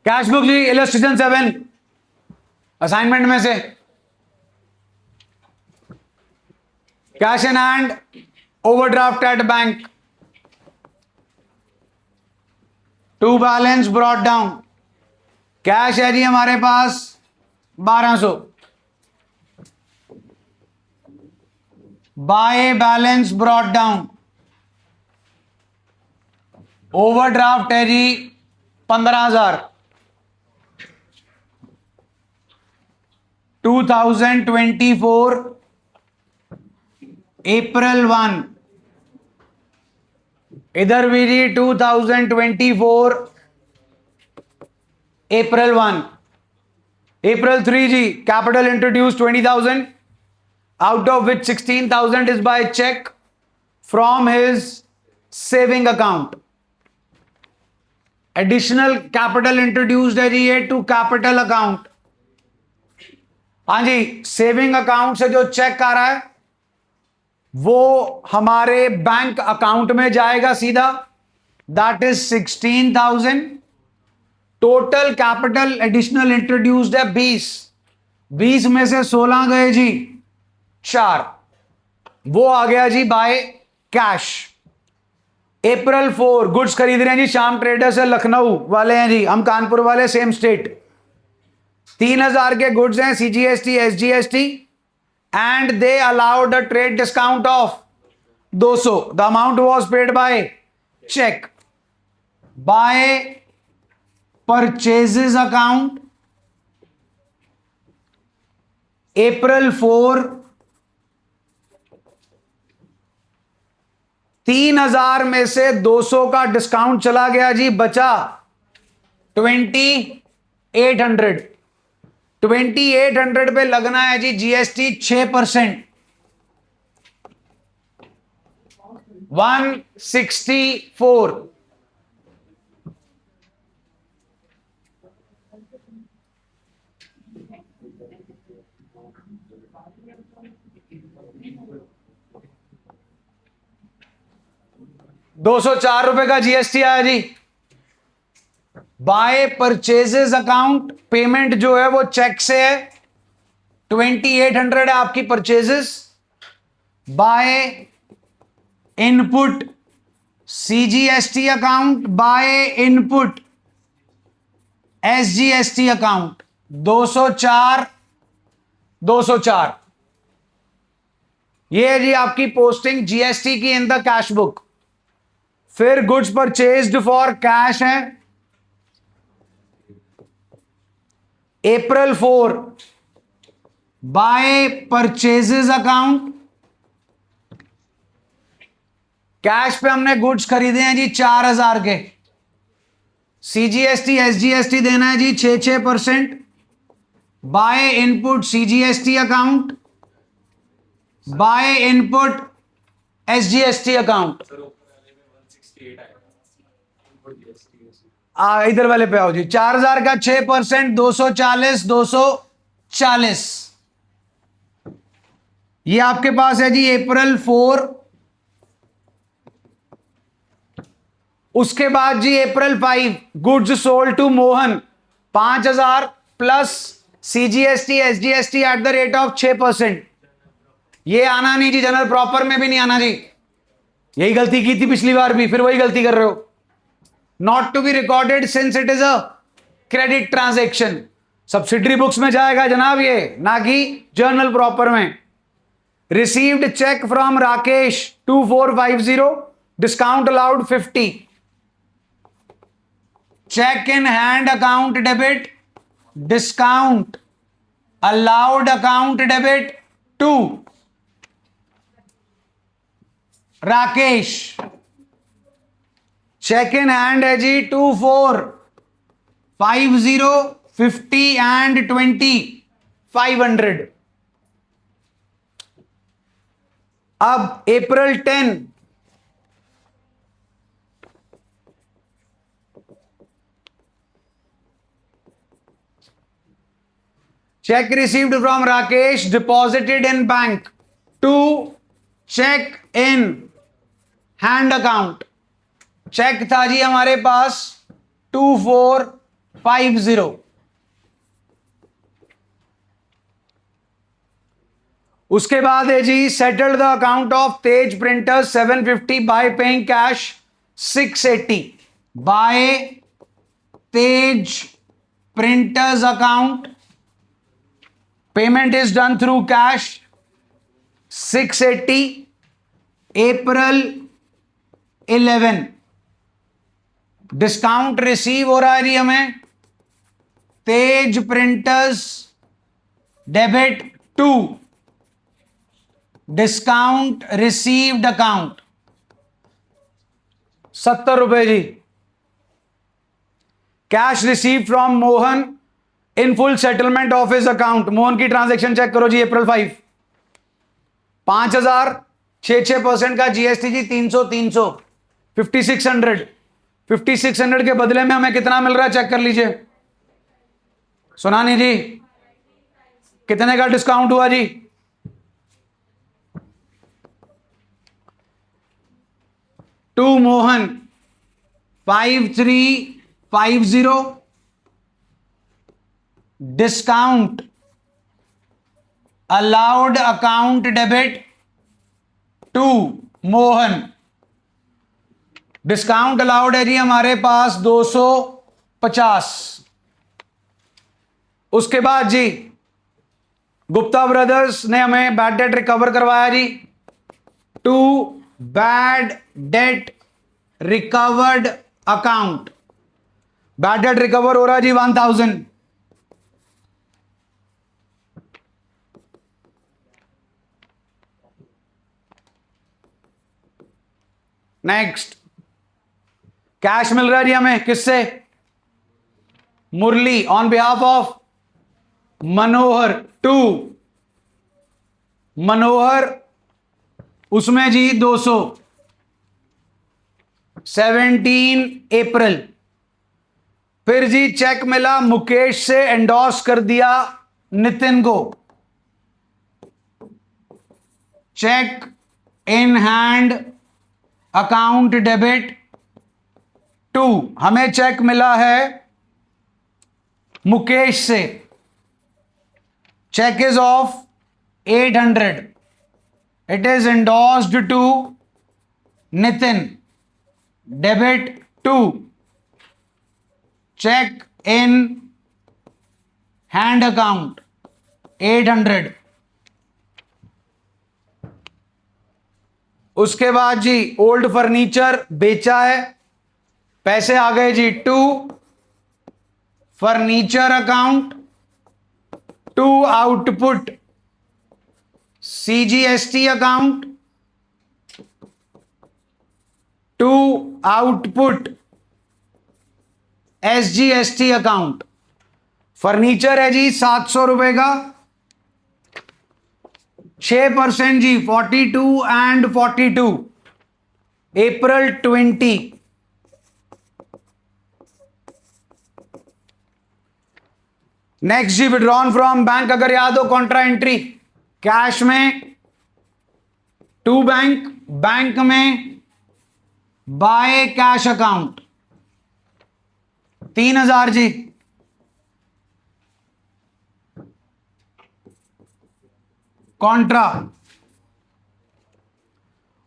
Cash book जी illustration 7 assignment में से cash in hand overdraft at bank to balance brought down. Cash है जी हमारे पास 1200 by balance brought down. Overdraft है जी 15,000 2024 अप्रैल 1। इधर भी जी 2024 अप्रैल 1। अप्रैल 3 जी capital introduce 20,000 out of which 16,000 is by check from his saving account। Additional capital introduced है जी ये टू कैपिटल अकाउंट। हाँ जी, सेविंग अकाउंट से जो चेक आ रहा है वो हमारे बैंक अकाउंट में जाएगा सीधा, that is 16,000। Total capital additional introduced है 20 में से 16 गए जी 4, वो आ गया जी बाय कैश। अप्रैल 4 गुड्स खरीद रहे हैं जी श्याम ट्रेडर्स है, लखनऊ वाले हैं जी, हम कानपुर वाले, सेम स्टेट। 3,000 के गुड्स हैं, CGST SGST, and they allowed a trade discount of 200। The amount was paid by cheque by purchases account April 4। 3,000 में से 200 का डिस्काउंट चला गया जी, बचा 2,800। 2,800 पे लगना है जी जीएसटी 6%, 164। ₹204 का जीएसटी आया जी। बाय परचेजेस अकाउंट पेमेंट जो है वो चेक से है, 2,800 है आपकी purchases. Bye input CGST account, by input SGST account 204। ये है जी आपकी पोस्टिंग जीएसटी की इन द कैश बुक। फिर गुड्स परचेज्ड फॉर कैश है अप्रैल 4 बाय परचेजेस अकाउंट। कैश पे हमने गुड्स खरीदे हैं जी 4,000 के। सीजीएसटी एसजीएसटी देना है जी 6% bye input CGST account, by input SGST account. इधर वाले पे आओ जी। 4,000 का 6% 240। ये आपके पास है जी अप्रैल 4। उसके बाद जी April 5 goods sold to Mohan 5,000 plus CGST SGST at the rate of 6%। ये आना नहीं जी, जनरल प्रॉपर में भी नहीं आना जी। यही गलती की थी पिछली बार भी, फिर वही गलती कर रहे हो। Not to be recorded since it is a credit transaction. Subsidiary books में जाएगा जनाब ये, ना कि जर्नल प्रॉपर में। Received cheque from Rakesh 2450, discount allowed 50। Cheque in hand account debit, discount allowed account debit 2 Rakesh. Cheque in hand है जी 2450, 50 and 20 500। अब April 10 cheque received from Rakesh deposited in bank to cheque in hand account. Check था जी हमारे पास 2450 50। उसके बाद है जी settled the account of Tej printers 750 by paying cash 680। By Tej printers account payment is done through cash 680 April 11। Discount receive हो रहा है जी हमें Tej printers debit 2 discount received account 70 रुपए जी। Cash receive from Mohan in full settlement of his account. Mohan की transaction check करो जी April 5। 5000 6% का जीएसटी जी 300 5600 के बदले में हमें कितना मिल रहा है चेक कर लीजिए। सुनानी जी कितने का डिस्काउंट हुआ जी? To Mohan 5350 discount allowed account debit to Mohan. Discount allowed है जी हमारे पास 250। उसके बाद जी गुप्ता ब्रदर्स ने हमें बैड डेट रिकवर करवाया जी। To bad debt recovered account bad debt recover हो रहा है जी 1000। नेक्स्ट कैश मिल रहा है जी हमें किससे? Murli on behalf of Manohar to Manohar उसमें जी 200 17 April। फिर जी चेक मिला मुकेश से एंडोर्स कर दिया नितिन को। Cheque in hand account debit to हमें चेक मिला है मुकेश से। Cheque is of 800। It is endorsed to Nitin debit to cheque in hand account 800। उसके बाद जी ओल्ड फर्नीचर बेचा है पैसे आ गए जी to furniture account to output CGST account to output SGST account. Furniture है जी 700 रुपए का 6% जी 42 एंड 42 April 20। नेक्स्ट जी विड्रॉन फ्रॉम बैंक अगर याद हो कॉन्ट्रा एंट्री कैश में टू बैंक बैंक में बाय कैश अकाउंट 3000 जी। कॉन्ट्रा।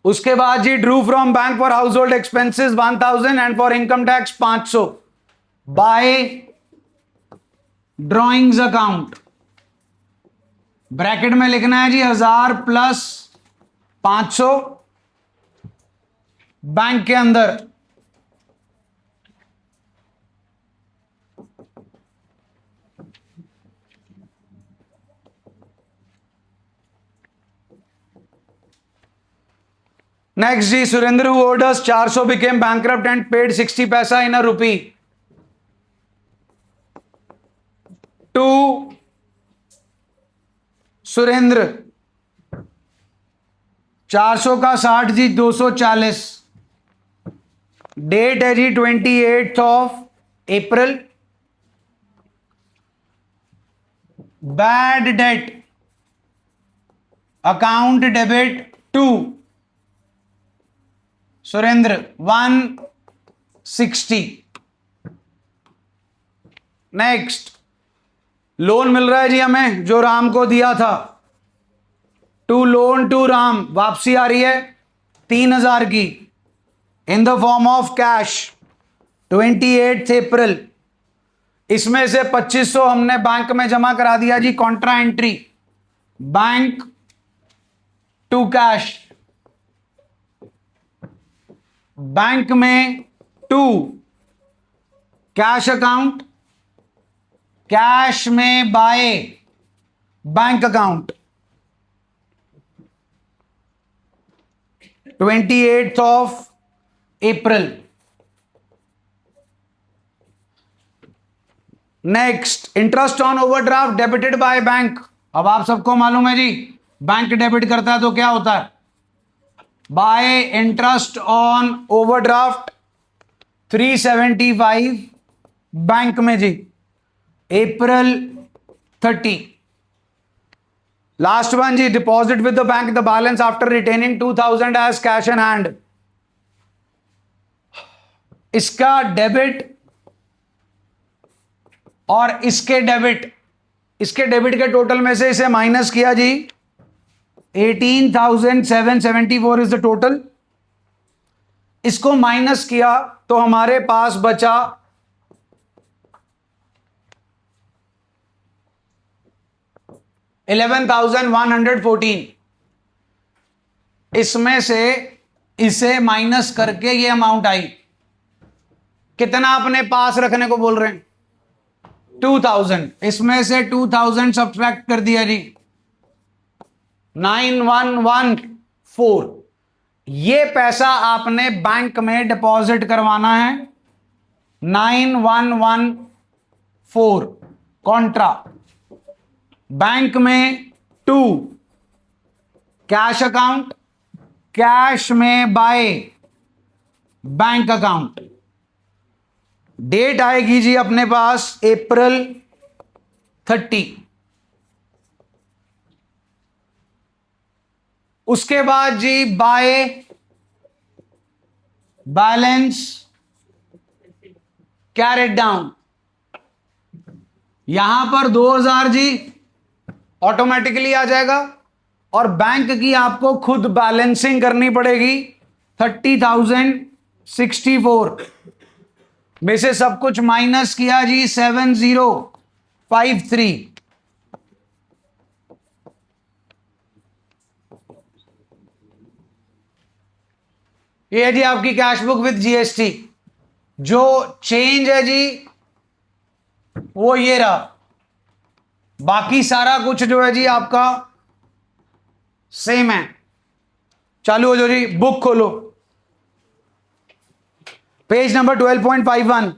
उसके बाद जी drew from bank for household expenses 1000 and for income tax 500 by drawings account. Bracket में लिखना है जी 1000 प्लस 500 बैंक के अंदर। नेक्स्ट जी Surendra who owed us 400 became bankrupt and paid 60 पैसा in a rupee to Surendra. 400 का 60 जी 240। डेट है जी 28 April। Bad debt account debit to Surendra 160। Next, loan मिल रहा है जी हमें जो राम को दिया था, टू लोन टू राम, वापसी आ रही है 3,000 की in the form of cash 28 April. इसमें से 2500 हमने बैंक में जमा करा दिया जी, contra entry bank to cash, bank में टू कैश अकाउंट, कैश में by bank account 28 April. Next, interest on overdraft debited by bank. अब आप सबको मालूम है जी, बैंक डेबिट करता है तो क्या होता है, by interest on overdraft 375 bank में जी, अप्रैल 30। लास्ट वन जी, deposit with the bank the balance after retaining 2000 as cash in hand. इसका डेबिट और इसके डेबिट, इसके डेबिट के टोटल में से इसे माइनस किया जी, 18,774 इज द टोटल। इसको माइनस किया तो हमारे पास बचा 11,114। इसमें से इसे माइनस करके ये अमाउंट आई, कितना अपने पास रखने को बोल रहे हैं, 2000। इसमें से 2000 सब्ट्रैक्ट कर दिया जी, 9114। ये पैसा आपने बैंक में डिपॉजिट करवाना है, 9114 कॉन्ट्रा बैंक में टू कैश अकाउंट, कैश में बाय बैंक अकाउंट। डेट आएगी जी अपने पास अप्रैल 30। उसके बाद जी बाय बैलेंस कैरेट डाउन, यहां पर 2000 जी ऑटोमेटिकली आ जाएगा और बैंक की आपको खुद बैलेंसिंग करनी पड़ेगी 30,064 में से सब कुछ माइनस किया जी 7053। ये है जी आपकी कैश बुक विद जीएसटी। जो चेंज है जी वो ये रहा, बाकी सारा कुछ जो है जी आपका सेम है। चालू हो जाओ जी, बुक खोलो, page number 12.51,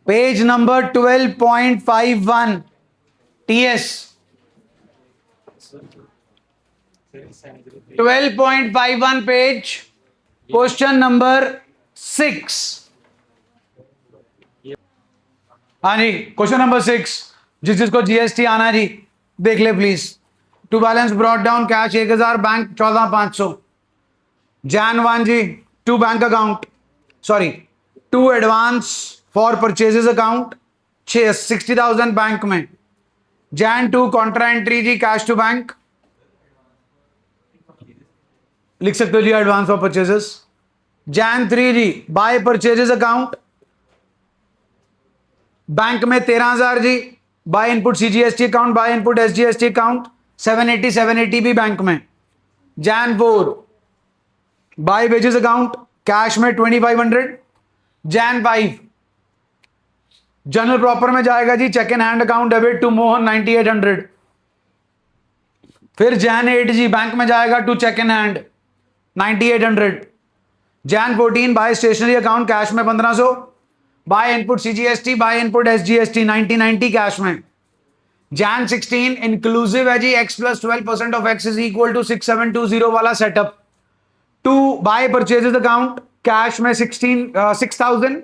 page number 12.51 TS 12.51 page, question number 6। हाँ जी, क्वेश्चन नंबर 6, जिसको जीएसटी आना है जी देख ले please. To balance brought down cash 1000, bank 14,500। Jan 1 जी, to bank account, sorry to advance for purchases account 60,000 bank में। Jan 2 कॉन्ट्रा एंट्री जी कैश टू बैंक, लिख सकते हो जी एडवांस फॉर परचेजेस। Jan 3 जी बाय परचेजेस अकाउंट, बैंक में 13,000 जी, by input CGST account, by input SGST account 780 भी बैंक में। Jan 4 by wages account, cash में 2500। Jan 5 जनरल प्रॉपर में जाएगा जी, cheque in hand account debit to Mohan 9800। फिर Jan 8 जी बैंक में जाएगा to cheque in hand 9800। Jan 14 by stationery account, cash में 1500, by input CGST, by input SGST 9090 cash में। Jan 16 इंक्लूसिव है जी x plus 12% of x is equal to 6720 वाला setup, to by purchases account, cash में 6,000,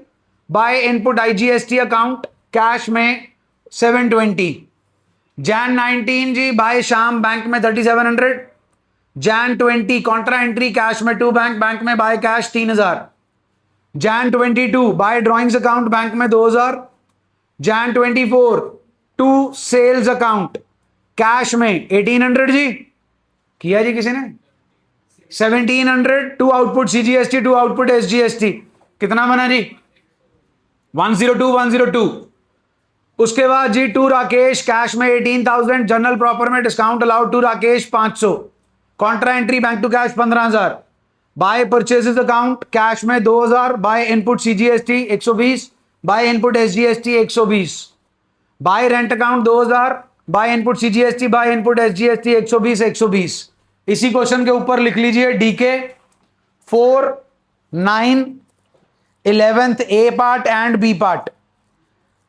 bye input IGST account, cash में 720। Jan 19 जी by शाम bank में 3700। Jan 20 कॉन्ट्रा एंट्री कैश में टू बैंक, बैंक में by cash 3,000। Jan 22 by drawings account bank में 2000. Jan 24 to sales account cash में 1800 जी. किया जी किसी ने? 1700 to output CGST to output SGST. कितना बना जी? 102. उसके बाद जी टू राकेश कैश में 18,000. जनरल प्रॉपर में discount allowed to Rakesh 500. Contra entry bank to cash 15,000. By purchases account cash में 2000. By input CGST 120. By input SGST 120. By rent account 2000. By input CGST by input SGST 120. इसी question के ऊपर लिख लीजिए DK 4, 9, 11th A part and B part.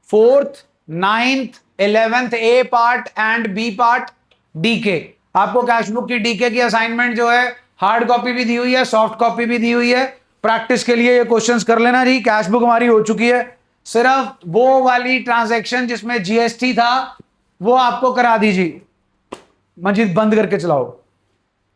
4th, 9th, 11th A part and B part DK. आपको cash book की DK की assignment जो है हार्ड कॉपी भी दी हुई है, सॉफ्ट कॉपी भी दी हुई है. प्रैक्टिस के लिए ये क्वेश्चंस कर लेना जी. कैशबुक हमारी हो चुकी है. सिर्फ वो वाली ट्रांजैक्शन जिसमें जीएसटी था वो आपको करा दीजिए. मजीद बंद करके चलाओ.